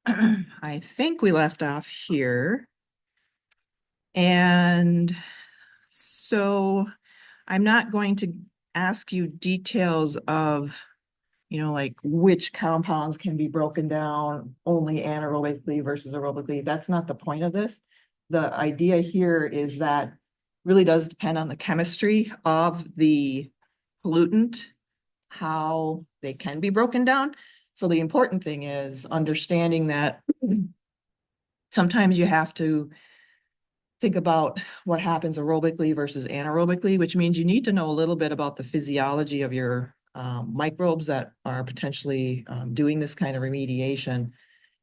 I think we left off here. And so I'm not going to ask you details of, like which compounds can be broken down only anaerobically versus aerobically. That's not the point of this. The idea here is that really does depend on the chemistry of the pollutant, how they can be broken down. So the important thing is understanding that sometimes you have to think about what happens aerobically versus anaerobically, which means you need to know a little bit about the physiology of your microbes that are potentially doing this kind of remediation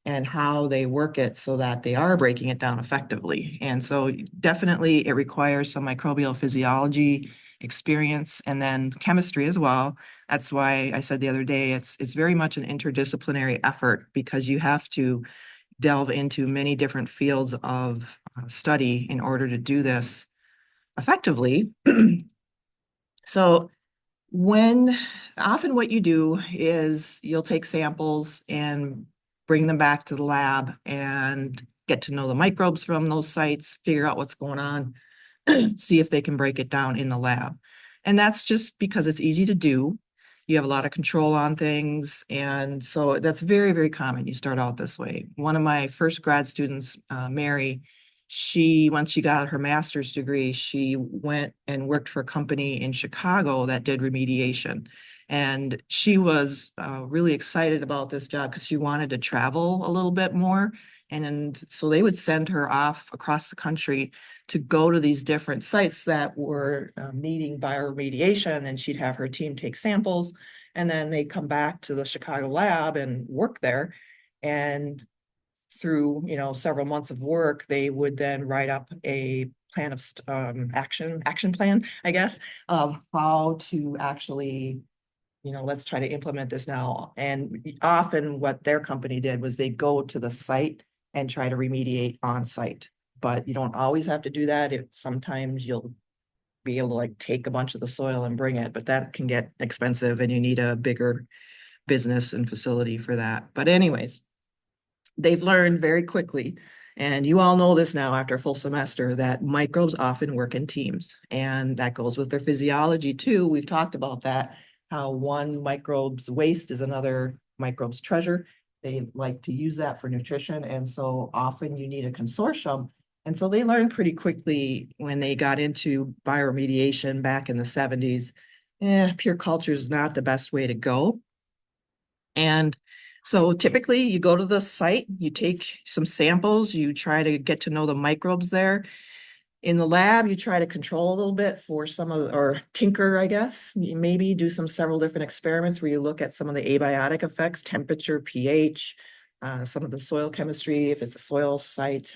and how they work it so that they are breaking it down effectively. And so definitely it requires some microbial physiology experience and then chemistry as well. That's why I said the other day, it's very much an interdisciplinary effort because you have to delve into many different fields of study in order to do this effectively. So when often what you do is you'll take samples and bring them back to the lab and get to know the microbes from those sites, figure out what's going on, see if they can break it down in the lab. And that's just because it's easy to do. You have a lot of control on things. And so that's very, very common. You start out this way. One of my first grad students, Mary, once she got her master's degree, she went and worked for a company in Chicago that did remediation. And she was really excited about this job because she wanted to travel a little bit more. And so they would send her off across the country to go to these different sites that were needing bioremediation, and she'd have her team take samples, and then they'd come back to the Chicago lab and work there. And through, several months of work, they would then write up a plan of action plan, I guess, of how to actually let's try to implement this now. And often what their company did was they go to the site and try to remediate on site. But you don't always have to do that. Sometimes you'll be able to like take a bunch of the soil and bring it, but that can get expensive and you need a bigger business and facility for that. But anyways, they've learned very quickly, and you all know this now after a full semester, that microbes often work in teams. And that goes with their physiology too. We've talked about that, how one microbe's waste is another microbe's treasure. They like to use that for nutrition. And so often you need a consortium. And so they learned pretty quickly when they got into bioremediation back in the 70s, pure culture is not the best way to go. And so typically you go to the site, you take some samples, you try to get to know the microbes there. In the lab, you try to control a little bit for or tinker, I guess. Maybe do several different experiments where you look at some of the abiotic effects, temperature, pH, some of the soil chemistry, if it's a soil site,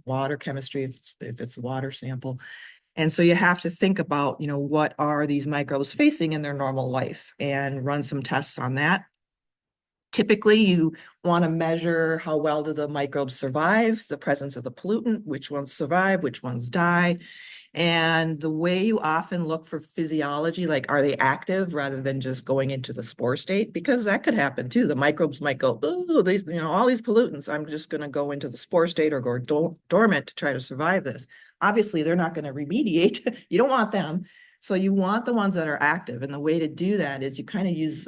water chemistry, if it's a water sample. And so you have to think about, what are these microbes facing in their normal life and run some tests on that. Typically, you want to measure how well do the microbes survive, the presence of the pollutant, which ones survive, which ones die. And the way you often look for physiology, like are they active rather than just going into the spore state? Because that could happen too. The microbes might go, oh, these, all these pollutants, I'm just going to go into the spore state or go dormant to try to survive this. Obviously, they're not going to remediate. You don't want them. So you want the ones that are active. And the way to do that is you kind of use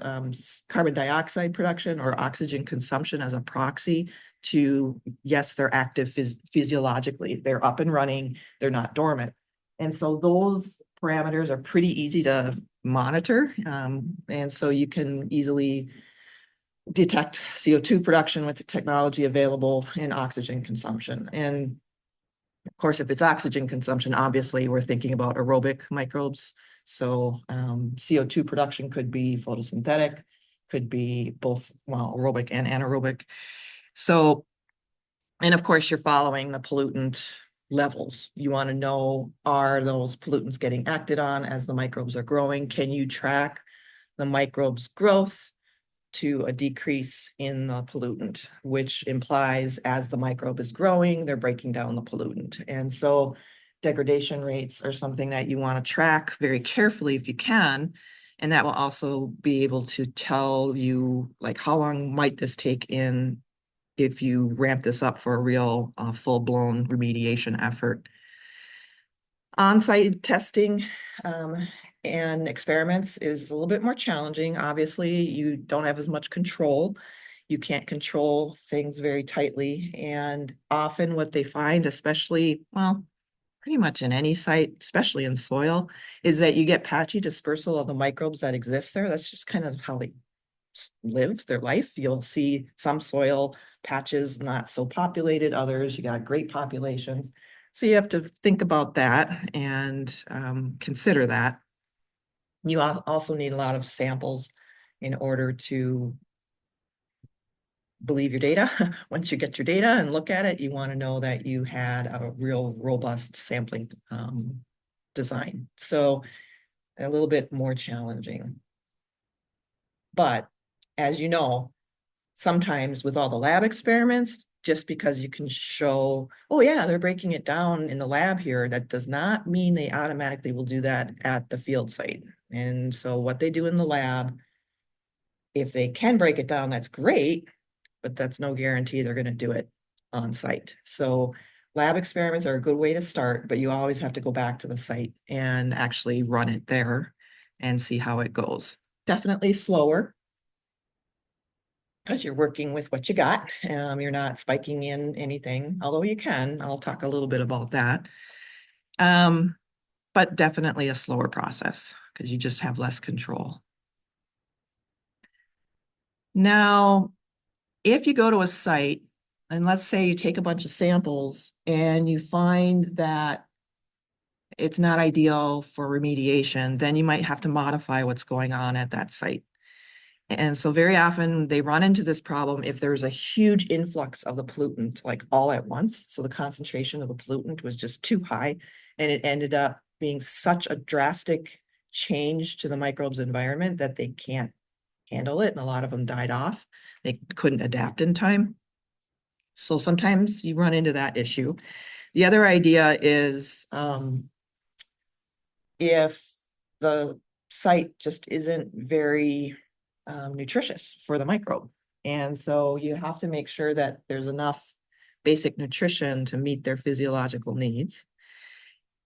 carbon dioxide production or oxygen consumption as a proxy to, yes, they're active physiologically. They're up and running. They're not dormant. And so those parameters are pretty easy to monitor. And so you can easily detect CO2 production with the technology available and oxygen consumption. And of course, if it's oxygen consumption, obviously we're thinking about aerobic microbes. So CO2 production could be photosynthetic, could be both, well, aerobic and anaerobic. So, and of course, you're following the pollutant levels. You want to know, are those pollutants getting acted on as the microbes are growing? Can you track the microbes' growth to a decrease in the pollutant, which implies as the microbe is growing, they're breaking down the pollutant. And so degradation rates are something that you want to track very carefully if you can. And that will also be able to tell you, like, how long might this take in if you ramp this up for a real full-blown remediation effort. On-site testing and experiments is a little bit more challenging. Obviously, you don't have as much control. You can't control things very tightly. And often what they find, especially, well, pretty much in any site, especially in soil, is that you get patchy dispersal of the microbes that exist there. That's just kind of how they live their life. You'll see some soil patches not so populated, others you got great populations. So you have to think about that and consider that. You also need a lot of samples in order to believe your data. Once you get your data and look at it, you want to know that you had a real robust sampling design. So a little bit more challenging. But as you know, sometimes with all the lab experiments, just because you can show, oh yeah, they're breaking it down in the lab here, that does not mean they automatically will do that at the field site. And so what they do in the lab, if they can break it down, that's great, but that's no guarantee they're going to do it on site. So lab experiments are a good way to start, but you always have to go back to the site and actually run it there and see how it goes. Definitely slower, because you're working with what you got. You're not spiking in anything, although you can. I'll talk a little bit about that. But definitely a slower process because you just have less control. Now, if you go to a site, and let's say you take a bunch of samples and you find that it's not ideal for remediation, then you might have to modify what's going on at that site. And so very often they run into this problem if there's a huge influx of the pollutant, like all at once. So the concentration of the pollutant was just too high, and it ended up being such a drastic change to the microbes environment that they can't handle it. And a lot of them died off. They couldn't adapt in time. So sometimes you run into that issue. The other idea is if the site just isn't very nutritious for the microbe. And so you have to make sure that there's enough basic nutrition to meet their physiological needs.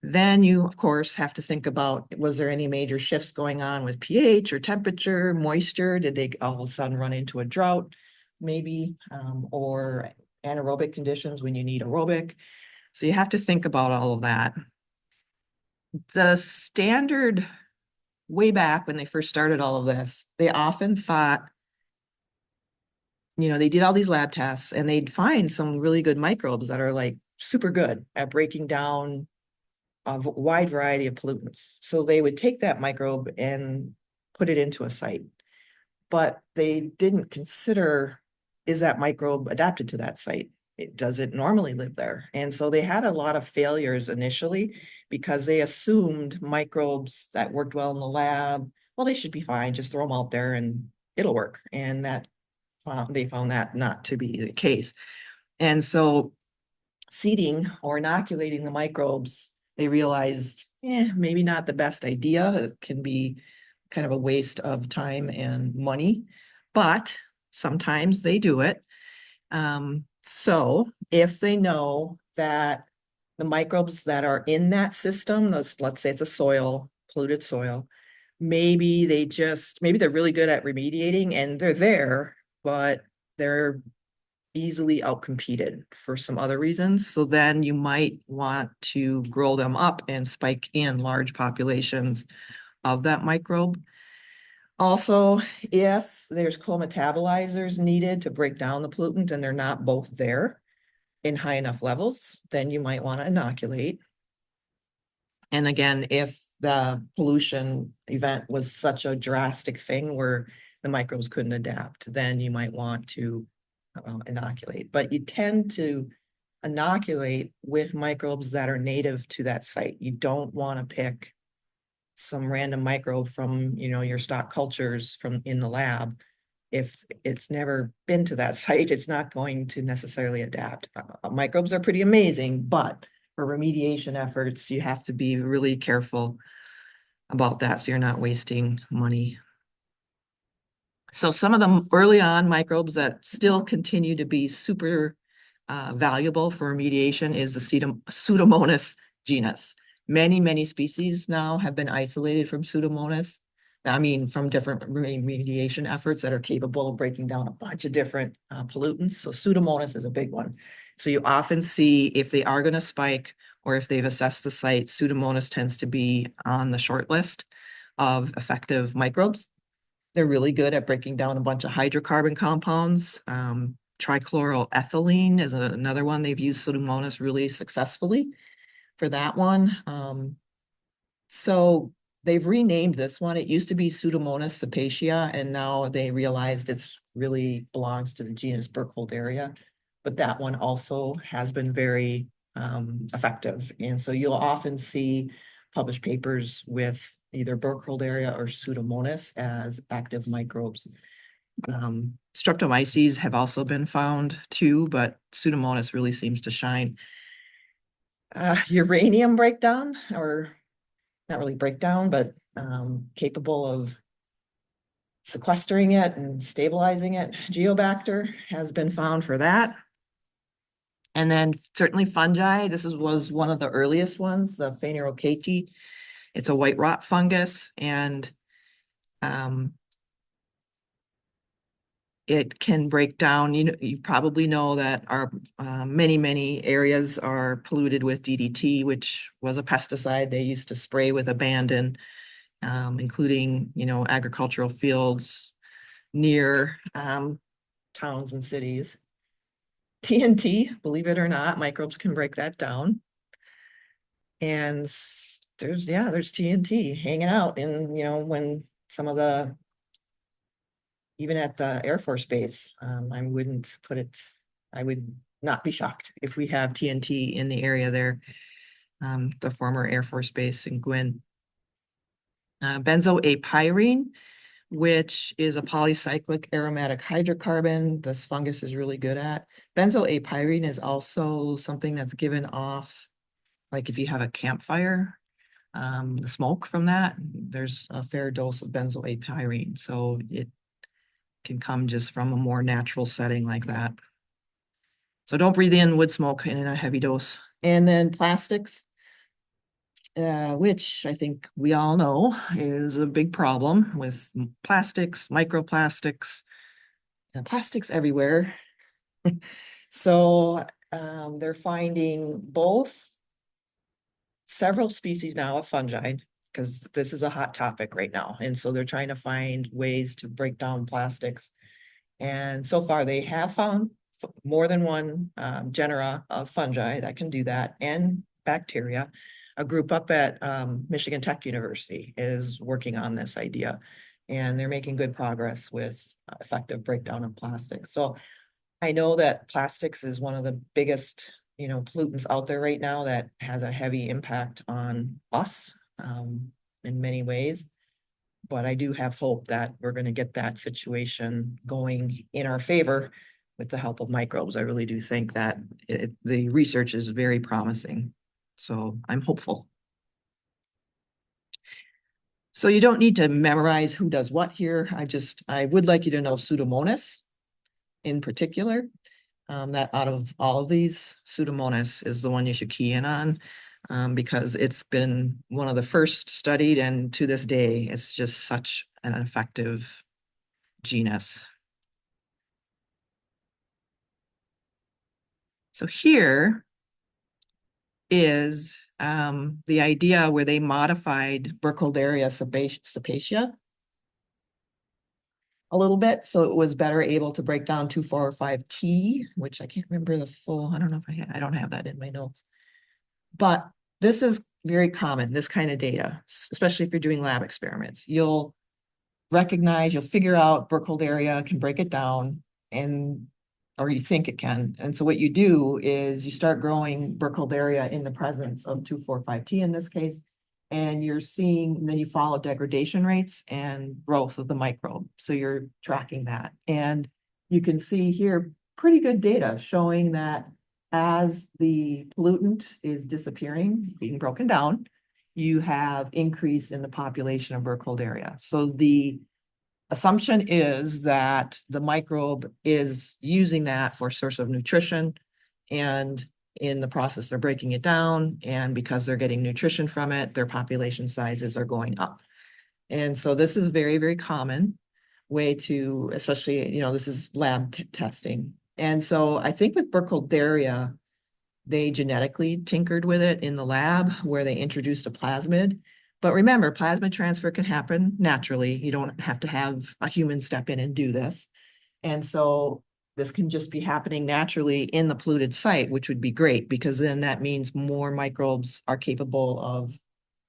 Then you, of course, have to think about, was there any major shifts going on with pH or temperature, moisture? Did they all of a sudden run into a drought, maybe, or anaerobic conditions when you need aerobic? So you have to think about all of that. The standard way back when they first started all of this, they often thought, they did all these lab tests and they'd find some really good microbes that are like super good at breaking down a wide variety of pollutants. So they would take that microbe and put it into a site, but they didn't consider, is that microbe adapted to that site? Does it normally live there? And so they had a lot of failures initially because they assumed microbes that worked well in the lab, well, they should be fine, just throw them out there and it'll work. And they found that not to be the case. And so seeding or inoculating the microbes, they realized, maybe not the best idea. It can be kind of a waste of time and money, but sometimes they do it. So if they know that the microbes that are in that system, let's say it's a soil, polluted soil, maybe they're really good at remediating and they're there, but they're easily outcompeted for some other reasons. So then you might want to grow them up and spike in large populations of that microbe. Also, if there's co-metabolizers needed to break down the pollutant and they're not both there in high enough levels, then you might want to inoculate. And again, if the pollution event was such a drastic thing where the microbes couldn't adapt, then you might want to inoculate. But you tend to inoculate with microbes that are native to that site. You don't want to pick some random microbe from, your stock cultures from in the lab. If it's never been to that site, it's not going to necessarily adapt. Microbes are pretty amazing, but for remediation efforts, you have to be really careful about that so you're not wasting money. So some of the early on microbes that still continue to be super valuable for remediation is the Pseudomonas genus. Many species now have been isolated from Pseudomonas. I mean, from different remediation efforts that are capable of breaking down a bunch of different pollutants. So Pseudomonas is a big one. So you often see if they are going to spike or if they've assessed the site, Pseudomonas tends to be on the short list of effective microbes. They're really good at breaking down a bunch of hydrocarbon compounds. Trichloroethylene is another one. They've used Pseudomonas really successfully for that one. So they've renamed this one. It used to be Pseudomonas cepacia, and now they realized it's really belongs to the genus Burkholderia. But that one also has been very effective. And so you'll often see published papers with either Burkholderia or Pseudomonas as active microbes. Streptomyces have also been found too, but Pseudomonas really seems to shine. Uranium breakdown, or not really breakdown, but capable of sequestering it and stabilizing it. Geobacter has been found for that. And then certainly fungi. This was one of the earliest ones, the Phanerochaete. It's a white rot fungus, and it can break down. You probably know that our many areas are polluted with DDT, which was a pesticide they used to spray with abandon, including agricultural fields near towns and cities. TNT, believe it or not, microbes can break that down. And there's TNT hanging out in, when some of the, even at the Air Force Base, I would not be shocked if we have TNT in the area there, the former Air Force Base in Gwin. Benzoapyrene, which is a polycyclic aromatic hydrocarbon this fungus is really good at. Benzoapyrene is also something that's given off, like if you have a campfire, the smoke from that, there's a fair dose of benzoapyrene. So it can come just from a more natural setting like that. So don't breathe in wood smoke in a heavy dose. And then plastics, which I think we all know is a big problem with plastics, microplastics, plastics everywhere. So they're finding both several species now of fungi, because this is a hot topic right now. And so they're trying to find ways to break down plastics. And so far they have found more than one genera of fungi that can do that, and bacteria. A group up at Michigan Tech University is working on this idea, and they're making good progress with effective breakdown of plastics. So I know that plastics is one of the biggest, pollutants out there right now that has a heavy impact on us in many ways. But I do have hope that we're going to get that situation going in our favor with the help of microbes. I really do think that the research is very promising. So I'm hopeful. So you don't need to memorize who does what here. I would like you to know Pseudomonas in particular. That out of all of these, Pseudomonas is the one you should key in on, because it's been one of the first studied, and to this day, it's just such an effective genus. So here is the idea where they modified Burkholderia cepacia a little bit, so it was better able to break down 2,4,5-T, which I can't remember the full. I don't know if I don't have that in my notes. But this is very common, this kind of data, especially if you're doing lab experiments. You'll figure out Burkholderia can break it down, or you think it can. And so what you do is you start growing Burkholderia in the presence of 2,4,5-T in this case, and then you follow degradation rates and growth of the microbe. So you're tracking that. And you can see here pretty good data showing that as the pollutant is disappearing, being broken down, you have increase in the population of Burkholderia. So the assumption is that the microbe is using that for a source of nutrition, and in the process, they're breaking it down, and because they're getting nutrition from it, their population sizes are going up. And so this is very, very common way to, especially, this is lab testing. And so I think with Burkholderia, they genetically tinkered with it in the lab where they introduced a plasmid. But remember, plasmid transfer can happen naturally. You don't have to have a human step in and do this. And so this can just be happening naturally in the polluted site, which would be great because then that means more microbes are capable of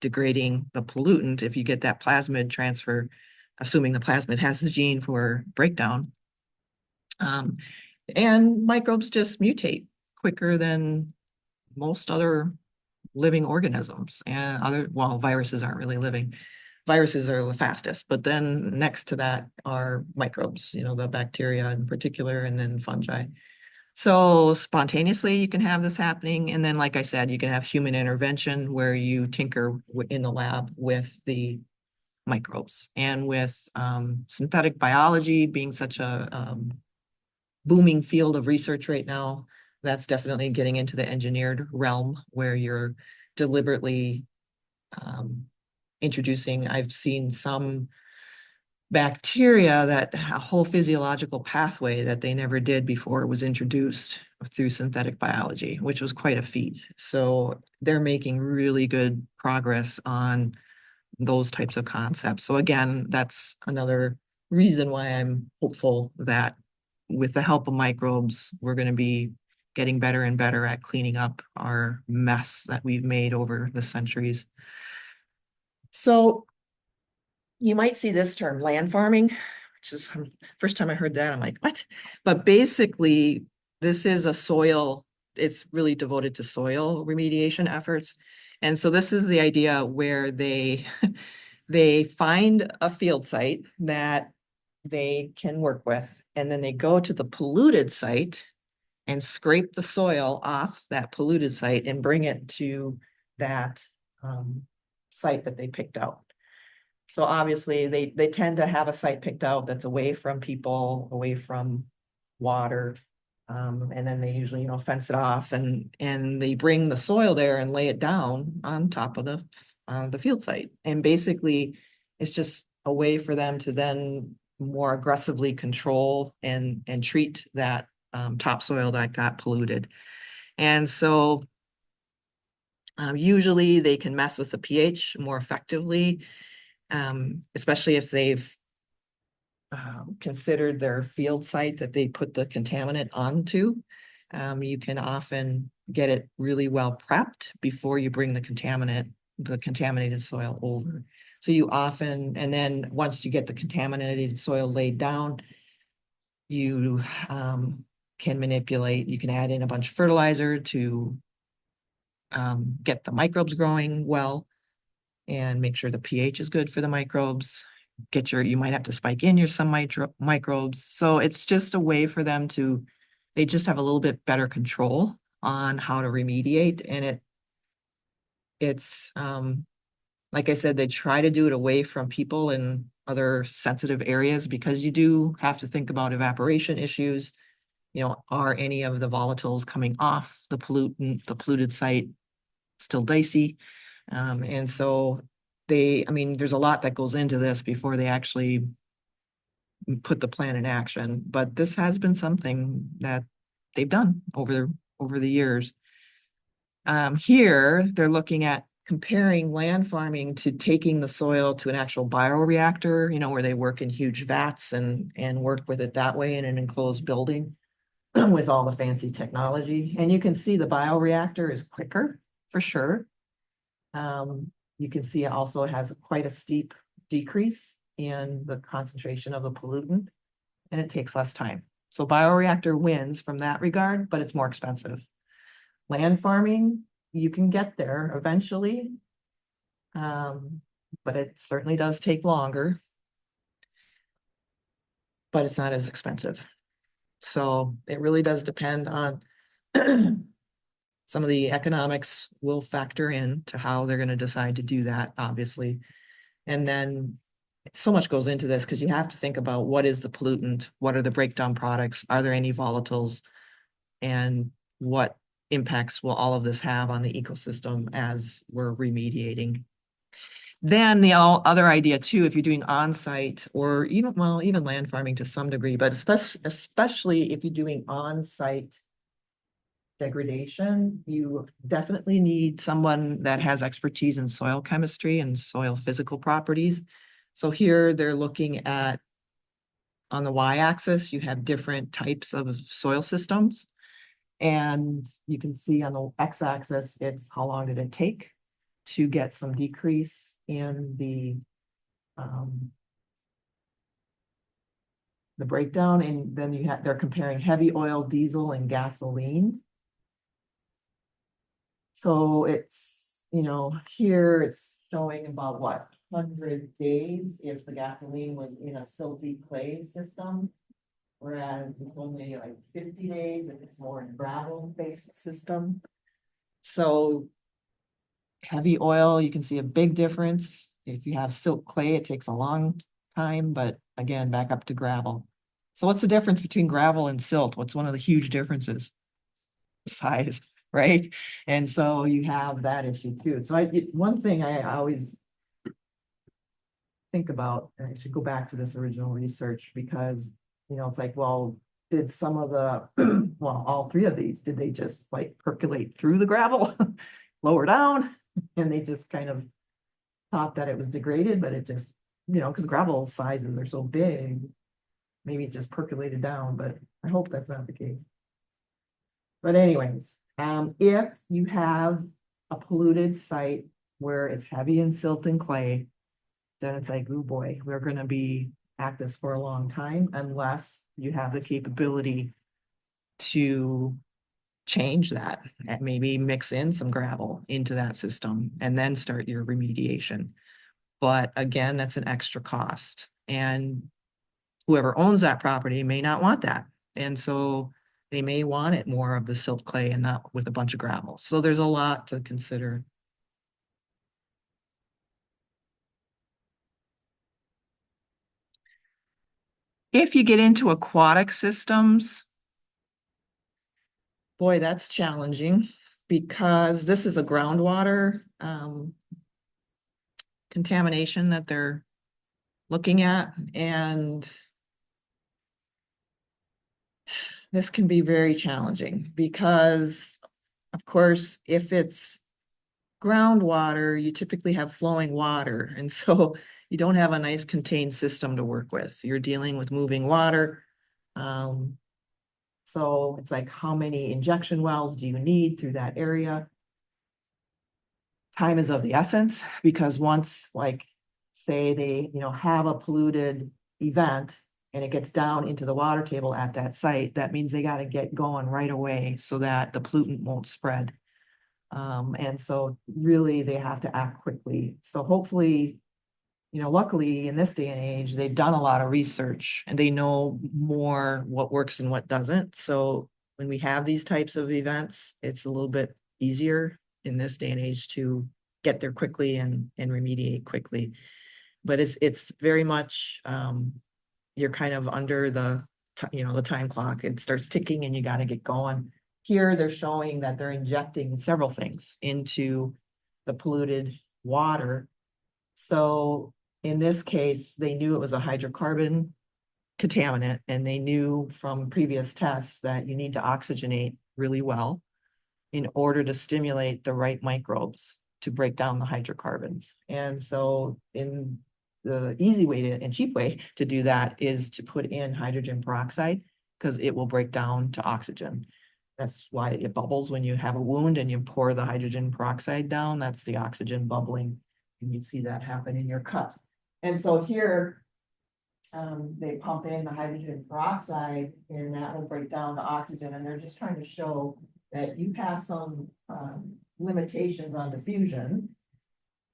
degrading the pollutant if you get that plasmid transfer, assuming the plasmid has the gene for breakdown. And microbes just mutate quicker than most other living organisms and well, viruses aren't really living. Viruses are the fastest, but then next to that are microbes, the bacteria in particular, and then fungi. So spontaneously, you can have this happening. And then, like I said, you can have human intervention where you tinker in the lab with the microbes. And with synthetic biology being such a booming field of research right now, that's definitely getting into the engineered realm where you're deliberately introducing, I've seen some bacteria that a whole physiological pathway that they never did before was introduced through synthetic biology, which was quite a feat. So they're making really good progress on those types of concepts. So again, that's another reason why I'm hopeful that with the help of microbes, we're going to be getting better and better at cleaning up our mess that we've made over the centuries. So you might see this term, land farming, which is first time I heard that, I'm like, what? But basically, this is a soil, it's really devoted to soil remediation efforts. And so this is the idea where they they find a field site that they can work with, and then they go to the polluted site and scrape the soil off that polluted site and bring it to that site that they picked out. So obviously they tend to have a site picked out that's away from people, away from water. And then they usually, fence it off and they bring the soil there and lay it down on top of the field site. And basically it's just a way for them to then more aggressively control and treat that topsoil that got polluted. And so usually they can mess with the pH more effectively, especially if they've considered their field site that they put the contaminant onto. You can often get it really well prepped before you bring the contaminated soil over. So you often, and then once you get the contaminated soil laid down, you can manipulate, you can add in a bunch of fertilizer to get the microbes growing well and make sure the pH is good for the microbes. You might have to spike in some microbes. So it's just a way for them they just have a little bit better control on how to remediate. And it's, like I said, they try to do it away from people in other sensitive areas because you do have to think about evaporation issues. Are any of the volatiles coming off the polluted site still dicey? And so there's a lot that goes into this before they actually put the plan in action, but this has been something that they've done over the years. Here, they're looking at comparing land farming to taking the soil to an actual bioreactor, where they work in huge vats and work with it that way in an enclosed building with all the fancy technology. And you can see the bioreactor is quicker for sure. You can see it also has quite a steep decrease in the concentration of the pollutant, and it takes less time. So bioreactor wins from that regard, but it's more expensive. Land farming, you can get there eventually, but it certainly does take longer, but it's not as expensive. So it really does depend on some of the economics will factor in to how they're going to decide to do that, obviously. And then so much goes into this because you have to think about what is the pollutant, what are the breakdown products, are there any volatiles, and what impacts will all of this have on the ecosystem as we're remediating. Then the other idea too, if you're doing on-site or even, well, even land farming to some degree, but especially if you're doing on-site degradation, you definitely need someone that has expertise in soil chemistry and soil physical properties. So here they're looking at, on the y-axis, you have different types of soil systems. And you can see on the x-axis, it's how long did it take to get some decrease in the breakdown. And then they're comparing heavy oil, diesel, and gasoline. So it's, here it's showing about what, 100 days if the gasoline was in a silty clay system. Whereas it's only like 50 days if it's more in gravel-based system. So heavy oil, you can see a big difference. If you have silt clay, it takes a long time, but again, back up to gravel. So what's the difference between gravel and silt? What's one of the huge differences? Size, right? And so you have that issue too. So one thing I always think about, and I should go back to this original research because, it's like, well, did some of the, well, all three of these, did they just like percolate through the gravel, lower down? And they just kind of thought that it was degraded, but it just, because gravel sizes are so big, maybe it just percolated down, but I hope that's not the case. But anyways, if you have a polluted site where it's heavy in silt and clay, then it's like, oh boy, we're going to be at this for a long time unless you have the capability to change that and maybe mix in some gravel into that system and then start your remediation. But again, that's an extra cost. And whoever owns that property may not want that. And so they may want it more of the silt clay and not with a bunch of gravel. So there's a lot to consider. If you get into aquatic systems, boy, that's challenging because this is a groundwater contamination that they're looking at. And this can be very challenging because, of course, if it's groundwater, you typically have flowing water. And so you don't have a nice contained system to work with. You're dealing with moving water. So it's like, how many injection wells do you need through that area? Time is of the essence because once, like, say they, have a polluted event and it gets down into the water table at that site, that means they got to get going right away so that the pollutant won't spread. And so really they have to act quickly. So hopefully, luckily in this day and age, they've done a lot of research and they know more what works and what doesn't. So when we have these types of events, it's a little bit easier in this day and age to get there quickly and remediate quickly. But it's very much, you're kind of under the time clock. It starts ticking and you got to get going. Here they're showing that they're injecting several things into the polluted water. So in this case, they knew it was a hydrocarbon contaminant, and they knew from previous tests that you need to oxygenate really well in order to stimulate the right microbes to break down the hydrocarbons. And so in the easy way and cheap way to do that is to put in hydrogen peroxide because it will break down to oxygen. That's why it bubbles when you have a wound and you pour the hydrogen peroxide down. That's the oxygen bubbling. And you see that happen in your cut. And so here, they pump in the hydrogen peroxide and that will break down the oxygen. And they're just trying to show that you have some limitations on diffusion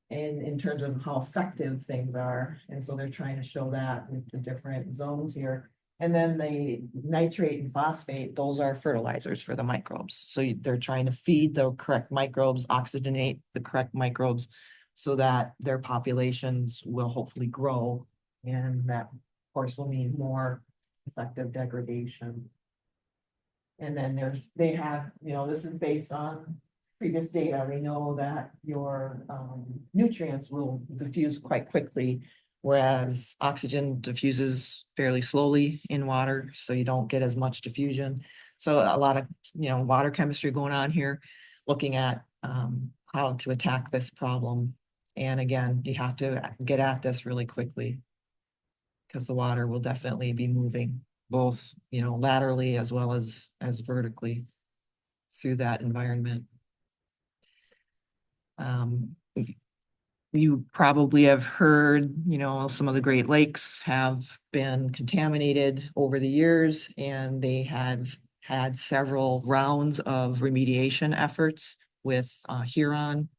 and in terms of how effective things are. And so they're trying to show that with the different zones here. And then the nitrate and phosphate, those are fertilizers for the microbes. So they're trying to feed the correct microbes, oxygenate the correct microbes so that their populations will hopefully grow And that, of course, will mean more effective degradation. And then they have, this is based on previous data. They know that your nutrients will diffuse quite quickly, whereas oxygen diffuses fairly slowly in water, so you don't get as much diffusion. So a lot of, water chemistry going on here, looking at how to attack this problem. And again, you have to get at this really quickly because the water will definitely be moving both, laterally as well as vertically through that environment. You probably have heard, some of the Great Lakes have been contaminated over the years, and they have had several rounds of remediation efforts with Huron,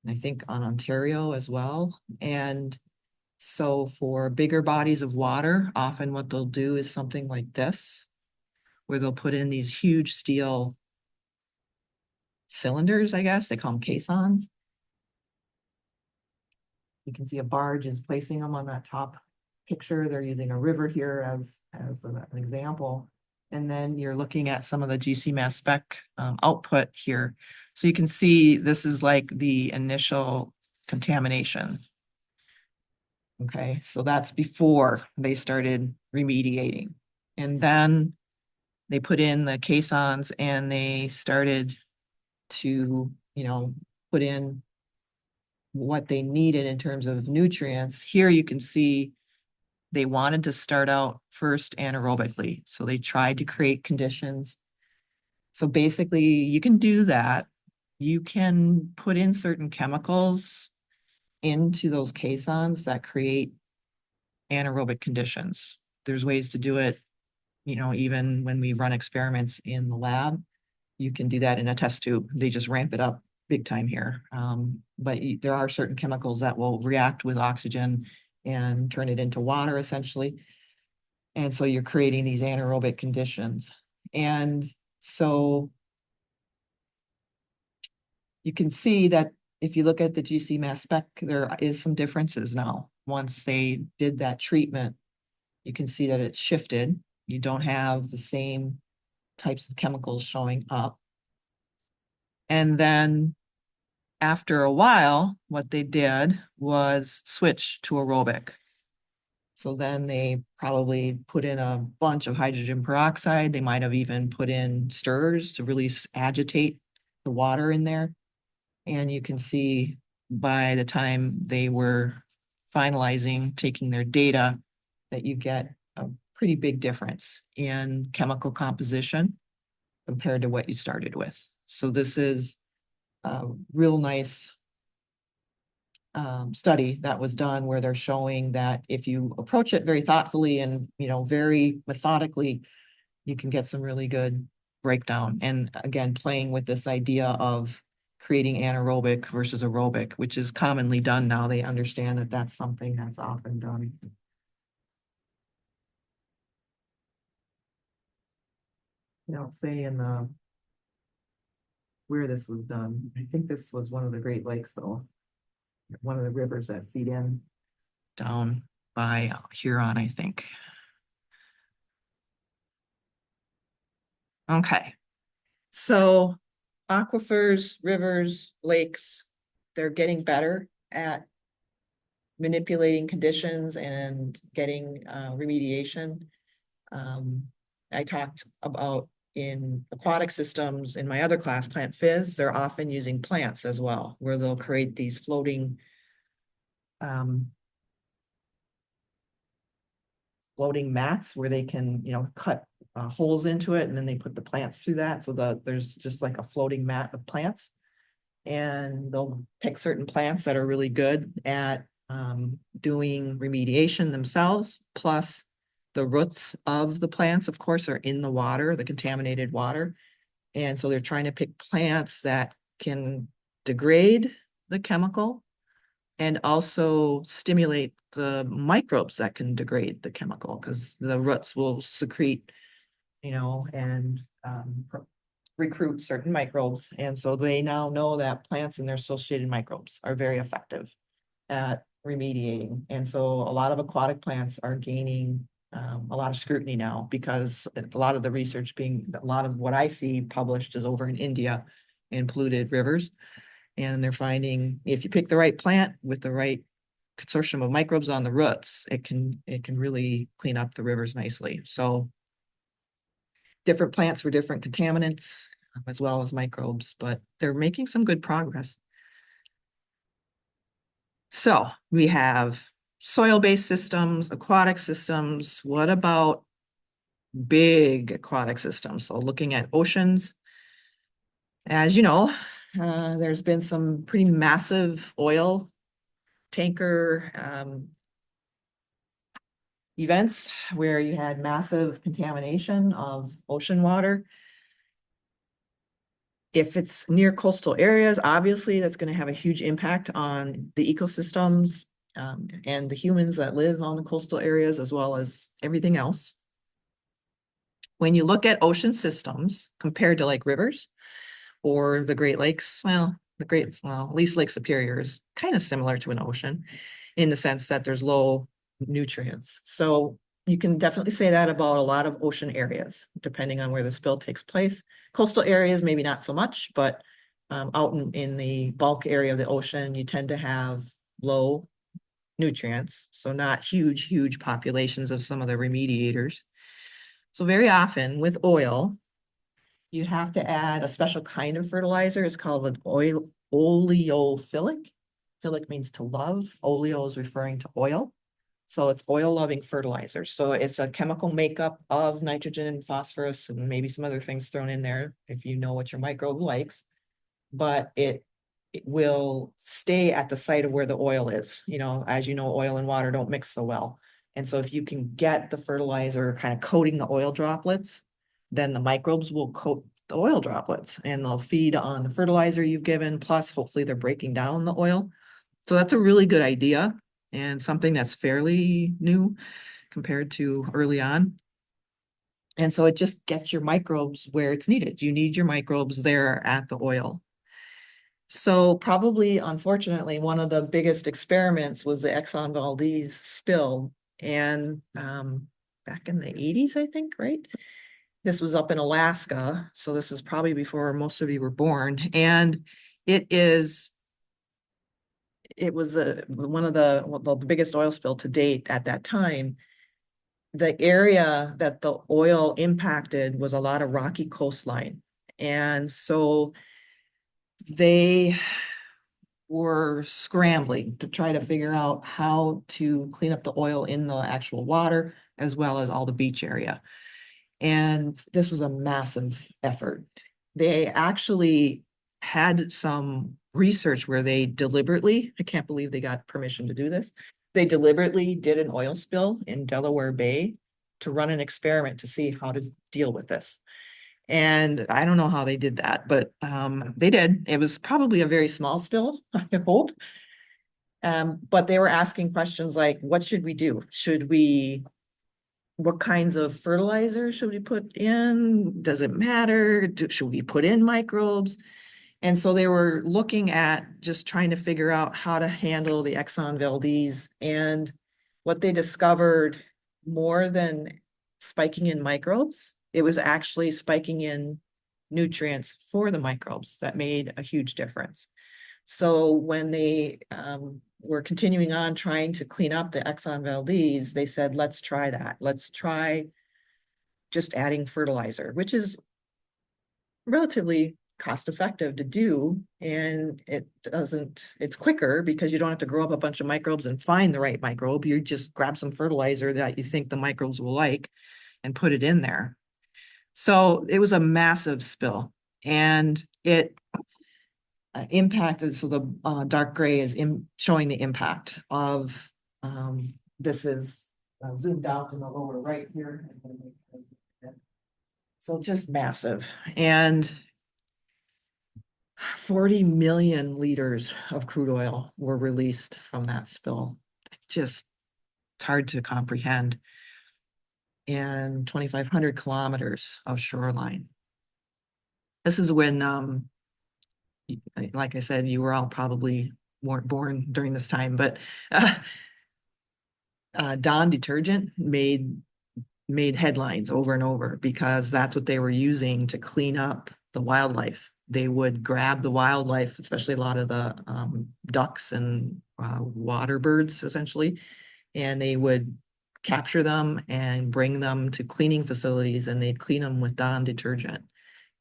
I think on Ontario as well. And so for bigger bodies of water, often what they'll do is something like this, where they'll put in these huge steel cylinders, I guess, they call them caissons. You can see a barge is placing them on that top picture. They're using a river here as an example. And then you're looking at some of the GC mass spec output here. So you can see this is like the initial contamination. Okay, so that's before they started remediating. And then they put in the caissons and they started to, put in what they needed in terms of nutrients. Here you can see they wanted to start out first anaerobically. So they tried to create conditions. So basically you can do that. You can put in certain chemicals into those caissons that create anaerobic conditions. There's ways to do it, even when we run experiments in the lab, you can do that in a test tube. They just ramp it up big time here. But there are certain chemicals that will react with oxygen and turn it into water essentially. And so you're creating these anaerobic conditions. And so you can see that if you look at the GC mass spec, there is some differences now. Once they did that treatment, you can see that it's shifted. You don't have the same types of chemicals showing up. And then after a while, what they did was switch to aerobic. So then they probably put in a bunch of hydrogen peroxide. They might have even put in stirrers to really agitate the water in there. And you can see by the time they were finalizing, taking their data, that you get a pretty big difference in chemical composition compared to what you started with. So this is a real nice study that was done where they're showing that if you approach it very thoughtfully and, very methodically, you can get some really good breakdown. And again, playing with this idea of creating anaerobic versus aerobic, which is commonly done now. They understand that that's something that's often done. Say in the where this was done. I think this was one of the Great Lakes, though. One of the rivers that feed in down by Huron, I think. Okay. So aquifers, rivers, lakes, they're getting better at manipulating conditions and getting remediation. I talked about in aquatic systems in my other class, Plant Phys, they're often using plants as well, where they'll create these floating mats where they can, cut holes into it, and then they put the plants through that. So there's just like a floating mat of plants. And they'll pick certain plants that are really good at doing remediation themselves, plus the roots of the plants, of course, are in the water, the contaminated water. And so they're trying to pick plants that can degrade the chemical and also stimulate the microbes that can degrade the chemical, because the roots will secrete, and recruit certain microbes. And so they now know that plants and their associated microbes are very effective at remediating. And so a lot of aquatic plants are gaining a lot of scrutiny now because a lot of the research a lot of what I see published is over in India in polluted rivers. And they're finding if you pick the right plant with the right consortium of microbes on the roots, it can really clean up the rivers nicely. So different plants for different contaminants as well as microbes, but they're making some good progress. So we have soil-based systems, aquatic systems. What about big aquatic systems? So looking at oceans, as you know, there's been some pretty massive oil tanker events where you had massive contamination of ocean water. If it's near coastal areas, obviously that's going to have a huge impact on the ecosystems and the humans that live on the coastal areas as well as everything else. When you look at ocean systems compared to like rivers or the Great Lakes, well, at least Lake Superior is kind of similar to an ocean in the sense that there's low nutrients. So you can definitely say that about a lot of ocean areas, depending on where the spill takes place. Coastal areas, maybe not so much, but out in the bulk area of the ocean, you tend to have low nutrients. So not huge populations of some of the remediators. So very often with oil, you have to add a special kind of fertilizer. It's called an oleophilic. Philic means to love. Oleo is referring to oil. So it's oil-loving fertilizer. So it's a chemical makeup of nitrogen and phosphorus and maybe some other things thrown in there if you know what your microbe likes. But it will stay at the site of where the oil is. You know, as you know, oil and water don't mix so well. And so if you can get the fertilizer kind of coating the oil droplets, then the microbes will coat the oil droplets and they'll feed on the fertilizer you've given, plus hopefully they're breaking down the oil. So that's a really good idea and something that's fairly new compared to early on. And so it just gets your microbes where it's needed. You need your microbes there at the oil. So probably, unfortunately, one of the biggest experiments was the Exxon Valdez spill. And back in the 80s, I think, right? This was up in Alaska. So this is probably before most of you were born. And it was one of the biggest oil spill to date at that time. The area that the oil impacted was a lot of rocky coastline. And so they were scrambling to try to figure out how to clean up the oil in the actual water as well as all the beach area. And this was a massive effort. They actually had some research where they deliberately, I can't believe they got permission to do this. They deliberately did an oil spill in Delaware Bay to run an experiment to see how to deal with this. And I don't know how they did that, but they did. It was probably a very small spill, I hope. But they were asking questions like, what should we do? What kinds of fertilizer should we put in? Does it matter? Should we put in microbes? And so they were looking at just trying to figure out how to handle the Exxon Valdez. And what they discovered, more than spiking in microbes, it was actually spiking in nutrients for the microbes that made a huge difference. So when they were continuing on trying to clean up the Exxon Valdez, they said, let's try that. Let's try just adding fertilizer, which is relatively cost effective to do. And it's quicker because you don't have to grow up a bunch of microbes and find the right microbe. You just grab some fertilizer that you think the microbes will like and put it in there. So it was a massive spill and it impacted. So the dark gray is showing the impact of this is zoomed out in the lower right here. So just massive. And 40 million liters of crude oil were released from that spill. It's hard to comprehend. And 2,500 kilometers of shoreline. This is when, like I said, you were all probably weren't born during this time, but uh, Dawn detergent made headlines over and over because that's what they were using to clean up the wildlife. They would grab the wildlife, especially a lot of the ducks and water birds, essentially, and they would capture them and bring them to cleaning facilities, and they'd clean them with Dawn detergent.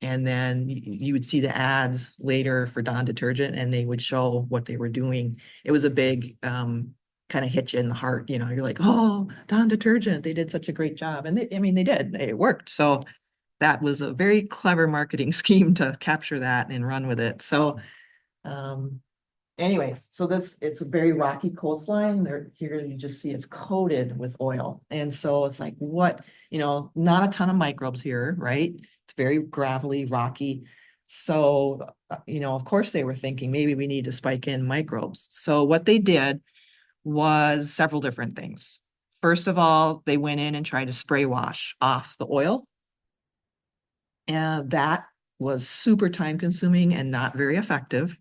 And then you would see the ads later for Dawn detergent, and they would show what they were doing. It was a big kind of hit you in the heart. You know, you're like, oh, Dawn detergent, they did such a great job. And I mean, they did, it worked. So that was a very clever marketing scheme to capture that and run with it. So, um, anyways, so it's a very rocky coastline. Here you just see it's coated with oil. And so it's like, what, not a ton of microbes here, right? It's very gravelly, rocky. So, of course they were thinking maybe we need to spike in microbes. So what they did was several different things. First of all, they went in and tried to spray wash off the oil. And that was super time consuming and not very effective.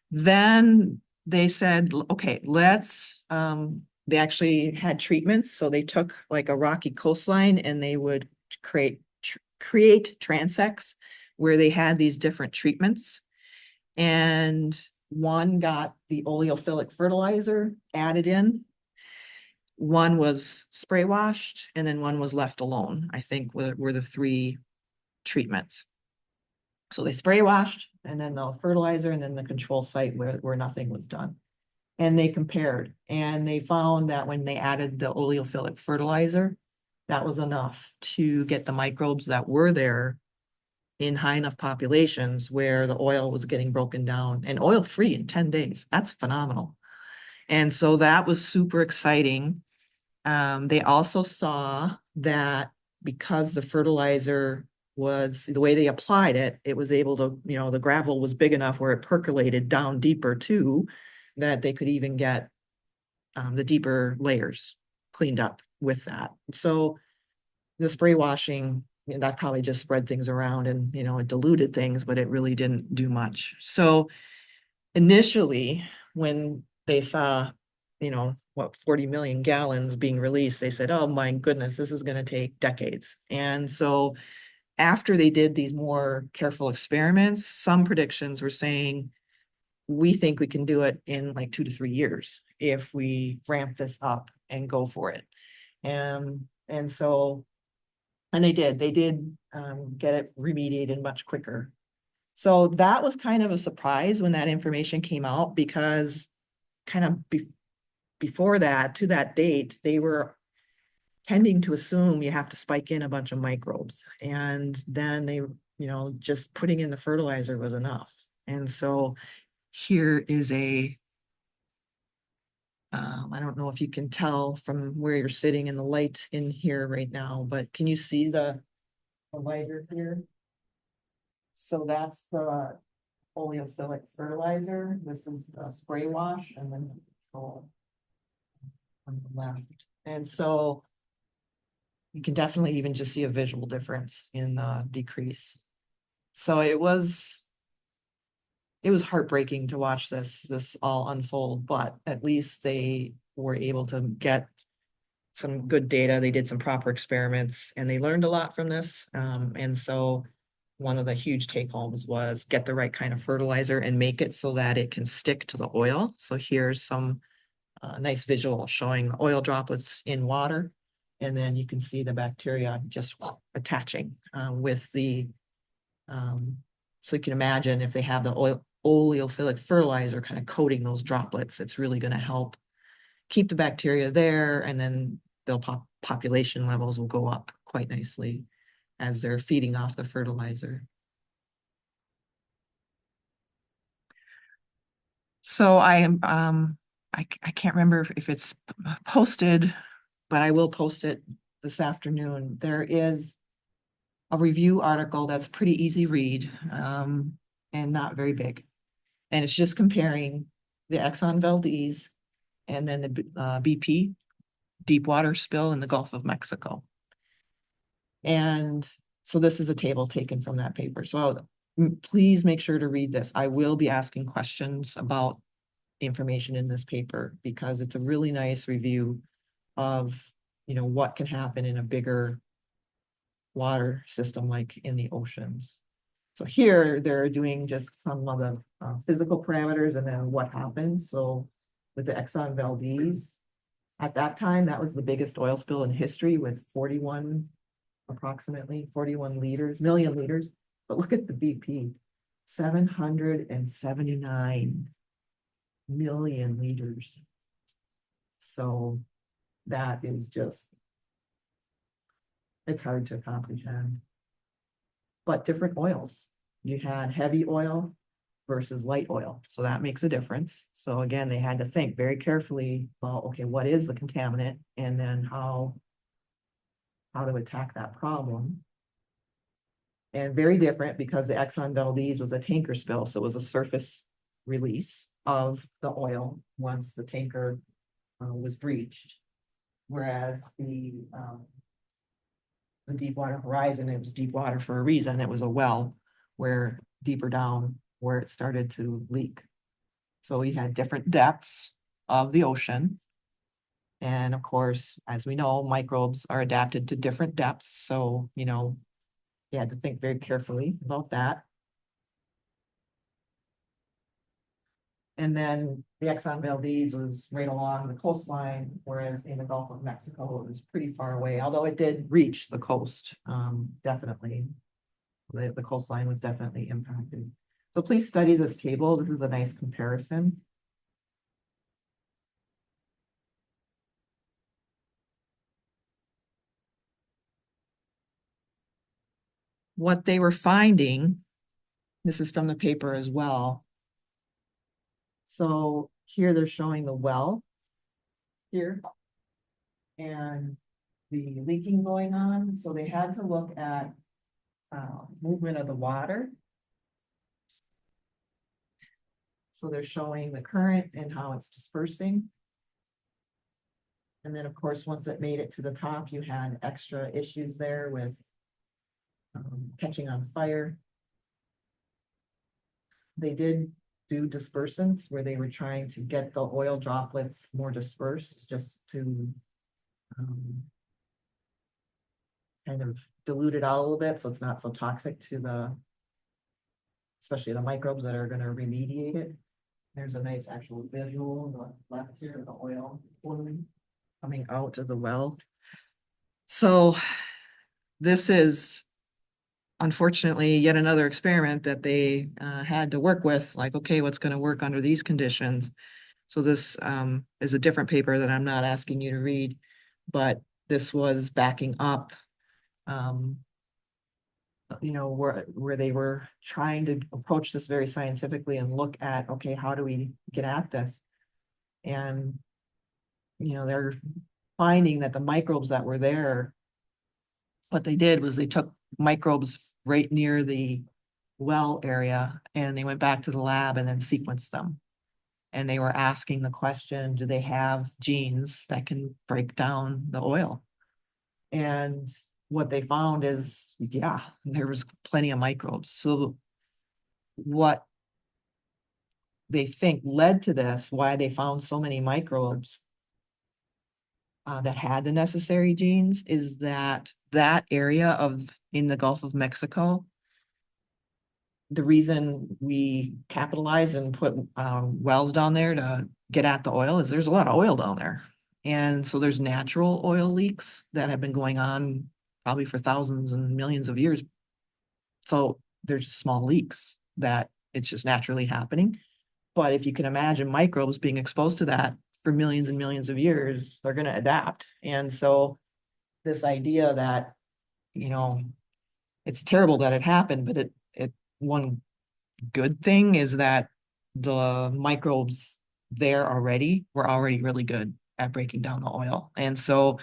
Then they said, okay, they actually had treatments. So they took like a rocky coastline and they would create transects where they had these different treatments. And one got the oleophilic fertilizer added in. One was spray washed and then one was left alone, I think were the three treatments. So they spray washed and then the fertilizer and then the control site where nothing was done. And they compared and they found that when they added the oleophilic fertilizer, that was enough to get the microbes that were there in high enough populations where the oil was getting broken down and oil free in 10 days. That's phenomenal. And so that was super exciting. They also saw that because the fertilizer was the way they applied it, it was able to, the gravel was big enough where it percolated down deeper too, that they could even get the deeper layers cleaned up with that. So the spray washing, that probably just spread things around and, it diluted things, but it really didn't do much. So initially, when they saw, 40 million gallons being released, they said, oh my goodness, this is going to take decades. And so after they did these more careful experiments, some predictions were saying, we think we can do it in like 2 to 3 years if we ramp this up and go for it. And so, and they did get it remediated much quicker. So that was kind of a surprise when that information came out, because kind of before that, to that date, they were tending to assume you have to spike in a bunch of microbes. And then they, just putting in the fertilizer was enough. And so here is I don't know if you can tell from where you're sitting in the light in here right now, but can you see the lighter here? So that's the oleophilic fertilizer. This is a spray wash and then control on the left. And so you can definitely even just see a visual difference in the decrease. So it was heartbreaking to watch this all unfold, but at least they were able to get some good data. They did some proper experiments and they learned a lot from this. And so one of the huge take homes was get the right kind of fertilizer and make it so that it can stick to the oil. So here's some nice visual showing the oil droplets in water. And then you can see the bacteria just attaching with the, so you can imagine if they have the oleophilic fertilizer kind of coating those droplets, it's really going to help keep the bacteria there, and then population levels will go up quite nicely as they're feeding off the fertilizer. So I am, I can't remember if it's posted, but I will post it this afternoon. There is a review article that's pretty easy read, and not very big. And it's just comparing the Exxon Valdez and then the BP deep water spill in the Gulf of Mexico. And so this is a table taken from that paper. So please make sure to read this. I will be asking questions about information in this paper because it's a really nice review of, you know, what can happen in a bigger water system like in the oceans. So here they're doing just some of the physical parameters and then what happened. So with the Exxon Valdez, at that time, that was the biggest oil spill in history with 41, approximately 41 million liters. But look at the BP, 779 million liters. So that is just, it's hard to comprehend. But different oils. You had heavy oil versus light oil. So that makes a difference. So again, they had to think very carefully about, okay, what is the contaminant? And then how to attack that problem. And very different because the Exxon Valdez was a tanker spill. So it was a surface release of the oil once the tanker was breached. Whereas the Deepwater Horizon, it was deep water for a reason. It was a well where deeper down where it started to leak. So we had different depths of the ocean. And of course, as we know, microbes are adapted to different depths. So, you know, you had to think very carefully about that. And then the Exxon Valdez was right along the coastline, whereas in the Gulf of Mexico, it was pretty far away, although it did reach the coast, definitely. The coastline was definitely impacted. So please study this table. This is a nice comparison. What they were finding, this is from the paper as well. So here they're showing the well here and the leaking going on. So they had to look at movement of the water. So they're showing the current and how it's dispersing. And then, of course, once it made it to the top, you had extra issues there with catching on fire. They did do dispersants where they were trying to get the oil droplets more dispersed just to kind of dilute it out a little bit so it's not so toxic to the, especially the microbes that are going to remediate it. There's a nice actual visual on the left here of the oil plume coming out of the well. So this is unfortunately yet another experiment that they had to work with, like, okay, what's going to work under these conditions? So this is a different paper that I'm not asking you to read, but this was backing up, you know, where they were trying to approach this very scientifically and look at, okay, how do we get at this? And, you know, they're finding that the microbes that were there, what they did was they took microbes right near the well area and they went back to the lab and then sequenced them. And they were asking the question, do they have genes that can break down the oil? And what they found is, yeah, there was plenty of microbes. So what they think led to this, why they found so many microbes that had the necessary genes, is that area of in the Gulf of Mexico, the reason we capitalized and put wells down there to get at the oil is there's a lot of oil down there. And so there's natural oil leaks that have been going on probably for thousands and millions of years. So there's just small leaks that it's just naturally happening. But if you can imagine microbes being exposed to that for millions and millions of years, they're going to adapt. And so this idea that, you know, it's terrible that it happened, but it one good thing is that the microbes there already were already really good at breaking down the oil. And so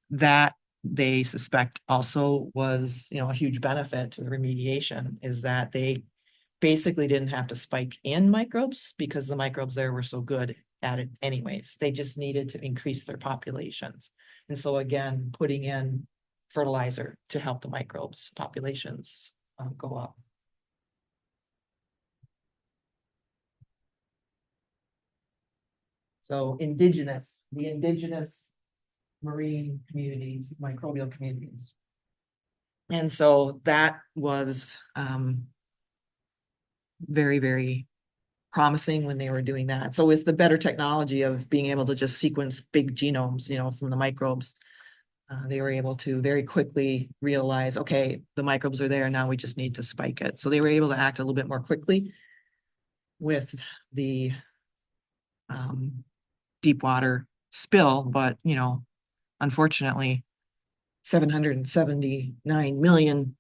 that they suspect also was, you know, a huge benefit to the remediation, is that they basically didn't have to spike in microbes because the microbes there were so good at it anyways. They just needed to increase their populations. And so again, putting in fertilizer to help the microbes populations go up. So the indigenous marine communities, microbial communities. And so that was very, very promising when they were doing that. So with the better technology of being able to just sequence big genomes, from the microbes, they were able to very quickly realize, okay, the microbes are there, now we just need to spike it. So they were able to act a little bit more quickly with the deep water spill, but unfortunately, 779 million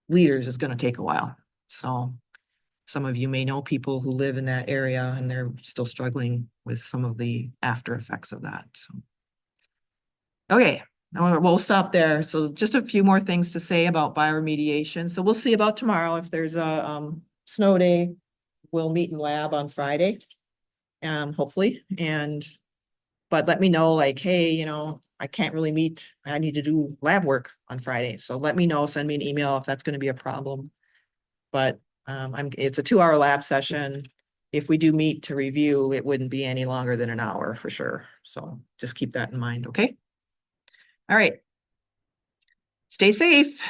liters is going to take a while. So some of you may know people who live in that area and they're still struggling with some of the after effects of that. So, okay, we'll stop there. So just a few more things to say about bioremediation. So we'll see about tomorrow. If there's a snow day, we'll meet in lab on Friday, hopefully. But let me know, like, hey, I can't really meet. I need to do lab work on Friday. So let me know, send me an email if that's going to be a problem. But it's a 2-hour lab session. If we do meet to review, it wouldn't be any longer than an hour for sure. So just keep that in mind, okay? All right. Stay safe.